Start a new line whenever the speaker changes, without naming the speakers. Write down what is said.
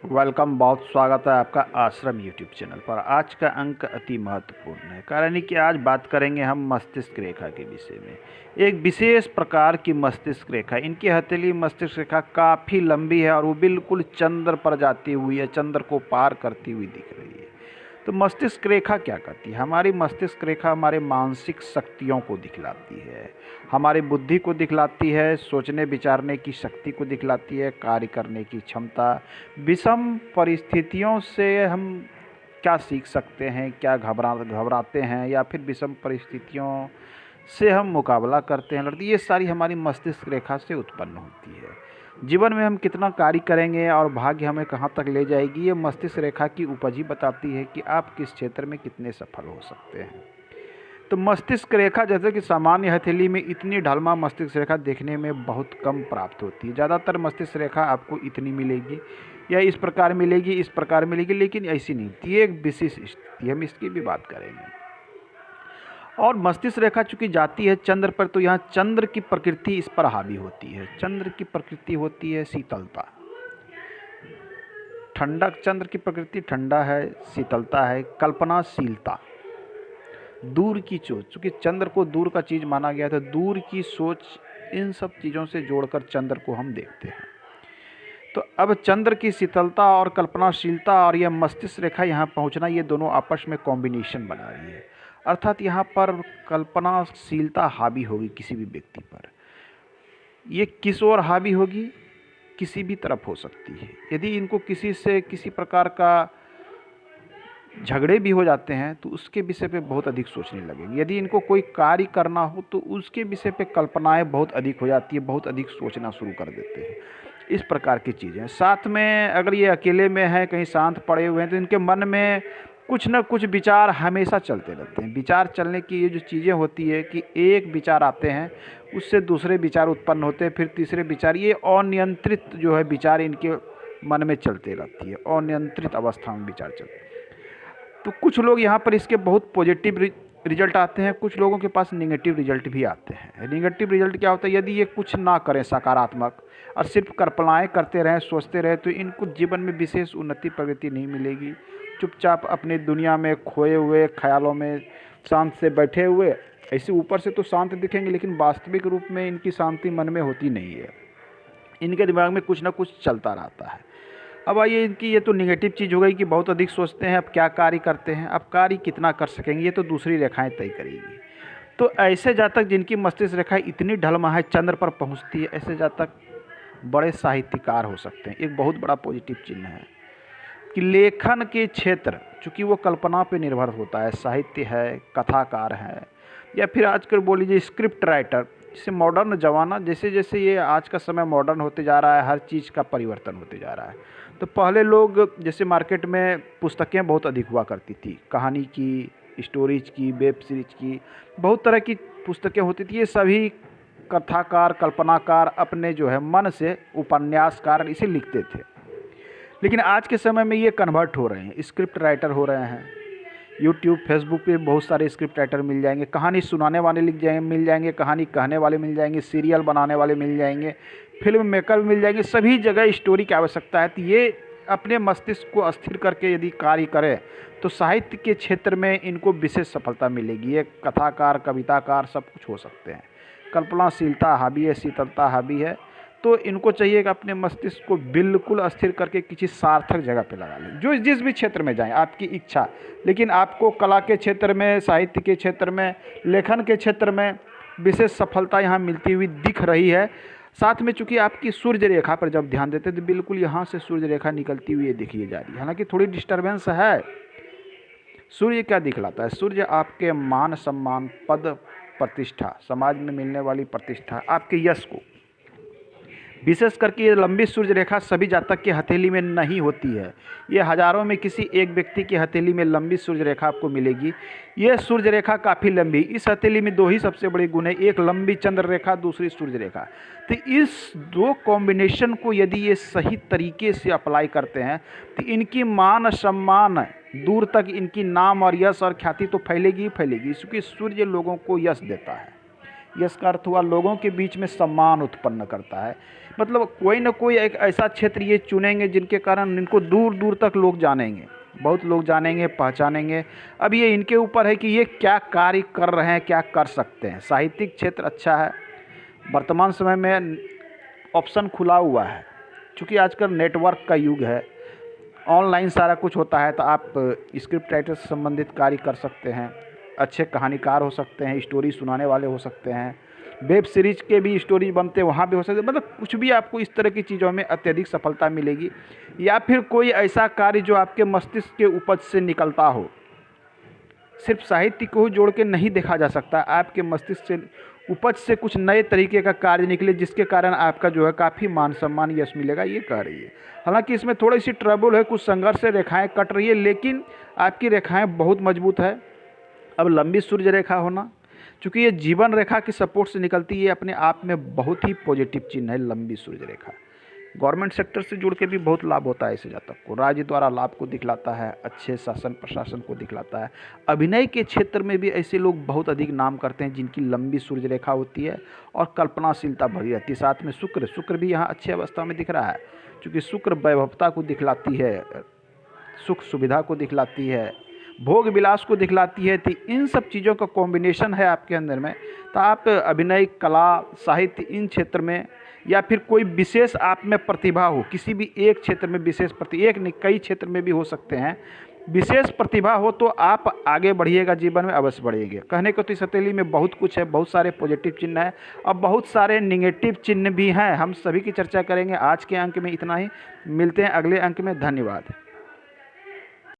Welcome. बहुत स्वागत है आपका आश्रम यूट्यूब चैनल पर। आज का अंक अति महत्वपूर्ण है, कारण है कि आज बात करेंगे हम मस्तिष्क रेखा के विषय में। एक विशेष प्रकार की मस्तिष्क रेखा, इनकी हथेली मस्तिष्क रेखा काफ़ी लंबी है और वो बिल्कुल चंद्र पर जाती हुई है, चंद्र को पार करती हुई दिख रही है। तो मस्तिष्क रेखा क्या करती है? हमारी मस्तिष्क रेखा हमारे मानसिक शक्तियों को दिखलाती है, हमारी बुद्धि को दिखलाती है, सोचने विचारने की शक्ति को दिखलाती है, कार्य करने की क्षमता। विषम परिस्थितियों से हम क्या सीख सकते हैं, क्या घबराते हैं या फिर विषम परिस्थितियों से हम मुकाबला करते हैं, लड़ती, ये सारी हमारी मस्तिष्क रेखा से उत्पन्न होती है। जीवन में हम कितना कार्य करेंगे और भाग्य हमें कहाँ तक ले जाएगी, ये मस्तिष्क रेखा की उपज ही बताती है कि आप किस क्षेत्र में कितने सफल हो सकते हैं। तो मस्तिष्क रेखा, जैसे कि सामान्य हथेली में इतनी ढलमा मस्तिष्क रेखा देखने में बहुत कम प्राप्त होती है। ज़्यादातर मस्तिष्क रेखा आपको इतनी मिलेगी या इस प्रकार मिलेगी, इस प्रकार मिलेगी, लेकिन ऐसी नहीं थी। ये एक विशेष स्थिति, हम इसकी भी बात करेंगे। और मस्तिष्क रेखा चूँकि जाती है चंद्र पर, तो यहाँ चंद्र की प्रकृति इस पर हावी होती है। चंद्र की प्रकृति होती है शीतलता, ठंडक। चंद्र की प्रकृति ठंडा है, शीतलता है, कल्पनाशीलता, दूर की सोच। चूँकि चंद्र को दूर का चीज़ माना गया था, दूर की सोच, इन सब चीज़ों से जोड़कर चंद्र को हम देखते हैं। तो अब चंद्र की शीतलता और कल्पनाशीलता और यह मस्तिष्क रेखा यहाँ पहुँचना, ये दोनों आपस में कॉम्बिनेशन बना रही है। अर्थात यहाँ पर कल्पनाशीलता हावी होगी किसी भी व्यक्ति पर। ये किस ओर हावी होगी? किसी भी तरफ हो सकती है। यदि इनको किसी से किसी प्रकार का झगड़े भी हो जाते हैं तो उसके विषय पे बहुत अधिक सोचने लगेंगे। यदि इनको कोई कार्य करना हो तो उसके विषय पे कल्पनाएं बहुत अधिक हो जाती है, बहुत अधिक सोचना शुरू कर देते हैं। इस प्रकार की चीज़ें। साथ में अगर ये अकेले में हैं, कहीं शांत पड़े हुए हैं, तो इनके मन में कुछ न कुछ विचार हमेशा चलते रहते हैं। विचार चलने की ये जो चीज़ें होती है कि एक विचार आते हैं, उससे दूसरे विचार उत्पन्न होते हैं, फिर तीसरे विचार, ये अनियंत्रित जो है विचार इनके मन में चलते रहती है। अनियंत्रित अवस्था में विचार चलते हैं। तो कुछ लोग यहाँ पर इसके बहुत पॉजिटिव रिजल्ट आते हैं, कुछ लोगों के पास नेगेटिव रिजल्ट भी आते हैं। नेगेटिव रिजल्ट क्या होता है? यदि ये कुछ ना करें सकारात्मक और सिर्फ कल्पनाएं करते रहें, सोचते रहें, तो इनको जीवन में विशेष उन्नति प्रगति नहीं मिलेगी। चुपचाप अपनी दुनिया में खोए हुए, ख्यालों में शांत से बैठे हुए, ऐसे ऊपर से तो शांत दिखेंगे लेकिन वास्तविक रूप में इनकी शांति मन में होती नहीं है। इनके दिमाग में कुछ ना कुछ चलता रहता है। अब आइए, इनकी ये तो निगेटिव चीज़ हो गई कि बहुत अधिक सोचते हैं। अब क्या कार्य करते हैं, अब कार्य कितना कर सकेंगे, ये तो दूसरी रेखाएं तय करेगी। तो ऐसे जातक जिनकी मस्तिष्क रेखाएं इतनी ढलमा है, चंद्र पर पहुंचती है, ऐसे जातक बड़े साहित्यकार हो सकते हैं। एक बहुत बड़ा पॉजिटिव चिन्ह है कि लेखन के क्षेत्र, चूँकि वो कल्पना पर निर्भर होता है, साहित्य है, कथाकार है, या फिर आजकल बोल लीजिए स्क्रिप्ट राइटर। जैसे मॉडर्न ज़माना, जैसे जैसे ये आज का समय मॉडर्न होते जा रहा है, हर चीज़ का परिवर्तन होते जा रहा है। तो पहले लोग, जैसे मार्केट में पुस्तकें बहुत अधिक हुआ करती थी, कहानी की, स्टोरीज की, वेब सीरीज की, बहुत तरह की पुस्तकें होती थी। ये सभी कथाकार, कल्पनाकार अपने जो है मन से, उपन्यासकार इसे लिखते थे। लेकिन आज के समय में ये कन्वर्ट हो रहे हैं, स्क्रिप्ट राइटर हो रहे हैं। यूट्यूब, फेसबुक पे बहुत सारे स्क्रिप्ट राइटर मिल जाएंगे, कहानी सुनाने वाले मिल जाएंगे, कहानी कहने वाले मिल जाएंगे, सीरियल बनाने वाले मिल जाएंगे, फिल्म मेकर मिल जाएंगे। सभी जगह स्टोरी की आवश्यकता है। तो ये अपने मस्तिष्क को अस्थिर करके यदि कार्य करें तो साहित्य के क्षेत्र में इनको विशेष सफलता मिलेगी। ये कथाकार, कविताकार सब कुछ हो सकते हैं। कल्पनाशीलता हावी है, शीतलता हावी है। तो इनको चाहिए कि अपने मस्तिष्क को बिल्कुल अस्थिर करके किसी सार्थक जगह पे लगा लें, जो जिस भी क्षेत्र में जाएं, आपकी इच्छा। लेकिन आपको कला के क्षेत्र में, साहित्य के क्षेत्र में, लेखन के क्षेत्र में विशेष सफलता यहाँ मिलती हुई दिख रही है। साथ में चूँकि आपकी सूर्य रेखा पर जब ध्यान देते हैं तो बिल्कुल यहाँ से सूर्य रेखा निकलती हुई दिखी जा रही है। हालांकि थोड़ी डिस्टर्बेंस है। सूर्य क्या दिखलाता है? सूर्य आपके मान सम्मान, पद प्रतिष्ठा, समाज में मिलने वाली प्रतिष्ठा, आपके यश को, विशेष करके ये लंबी सूर्य रेखा सभी जातक की हथेली में नहीं होती है। ये हजारों में किसी एक व्यक्ति की हथेली में लंबी सूर्य रेखा आपको मिलेगी। ये सूर्य रेखा काफ़ी लंबी, इस हथेली में दो ही सबसे बड़े गुण है, एक लंबी चंद्र रेखा, दूसरी सूर्य रेखा। तो इस दो कॉम्बिनेशन को यदि ये सही तरीके से अप्लाई करते हैं तो इनकी मान सम्मान, दूर तक इनकी नाम और यश और ख्याति तो फैलेगी ही फैलेगी, क्योंकि सूर्य लोगों को यश देता है। यश का अर्थ हुआ लोगों के बीच में सम्मान उत्पन्न करता है। मतलब कोई ना कोई एक ऐसा क्षेत्र ये चुनेंगे जिनके कारण इनको दूर दूर तक लोग जानेंगे, बहुत लोग जानेंगे, पहचानेंगे। अब ये इनके ऊपर है कि ये क्या कार्य कर रहे हैं, क्या कर सकते हैं। साहित्यिक क्षेत्र अच्छा है, वर्तमान समय में ऑप्शन खुला हुआ है, क्योंकि आजकल नेटवर्क का युग है, ऑनलाइन सारा कुछ होता है। तो आप स्क्रिप्ट राइटर से संबंधित कार्य कर सकते हैं, अच्छे कहानीकार हो सकते हैं, स्टोरी सुनाने वाले हो सकते हैं, वेब सीरीज के भी स्टोरी बनते हैं वहाँ भी हो सकते हैं। मतलब कुछ भी आपको इस तरह की चीज़ों में अत्यधिक सफलता मिलेगी। या फिर कोई ऐसा कार्य जो आपके मस्तिष्क के उपज से निकलता हो, सिर्फ साहित्य को जोड़ के नहीं देखा जा सकता, आपके मस्तिष्क से उपज से कुछ नए तरीके का कार्य निकले जिसके कारण आपका जो है काफ़ी मान सम्मान यश मिलेगा, ये कह रही है। हालांकि इसमें थोड़ी सी ट्रबल है, कुछ संघर्ष से रेखाएं कट रही है, लेकिन आपकी रेखाएं बहुत मजबूत है। अब लंबी सूर्य रेखा होना, चूँकि ये जीवन रेखा की सपोर्ट से निकलती है, ये अपने आप में बहुत ही पॉजिटिव चिन्ह है लंबी सूर्य रेखा। गवर्नमेंट सेक्टर से जुड़ के भी बहुत लाभ होता है इसे जातक को, राज्य द्वारा लाभ को दिखलाता है, अच्छे शासन प्रशासन को दिखलाता है। अभिनय के क्षेत्र में भी ऐसे लोग बहुत अधिक नाम करते हैं जिनकी लंबी सूर्य रेखा होती है और कल्पनाशीलता भरी रहती है। साथ में शुक्र भी यहाँ अच्छी अवस्था में दिख रहा है, क्योंकि शुक्र वैभवता को दिखलाती है, सुख सुविधा को दिखलाती है, भोग विलास को दिखलाती है। तो इन सब चीज़ों का कॉम्बिनेशन है आपके अंदर में, तो आप अभिनय, कला, साहित्य इन क्षेत्र में, या फिर कोई विशेष आप में प्रतिभा हो, किसी भी एक क्षेत्र में विशेष एक नहीं कई क्षेत्र में भी हो सकते हैं, विशेष प्रतिभा हो तो आप आगे बढ़िएगा, जीवन में अवश्य बढ़िएगा। कहने को तो इस हथेली में बहुत कुछ है, बहुत सारे पॉजिटिव चिन्ह हैं और बहुत सारे निगेटिव चिन्ह भी हैं। हम सभी की चर्चा करेंगे। आज के अंक में इतना ही, मिलते हैं अगले अंक में। धन्यवाद।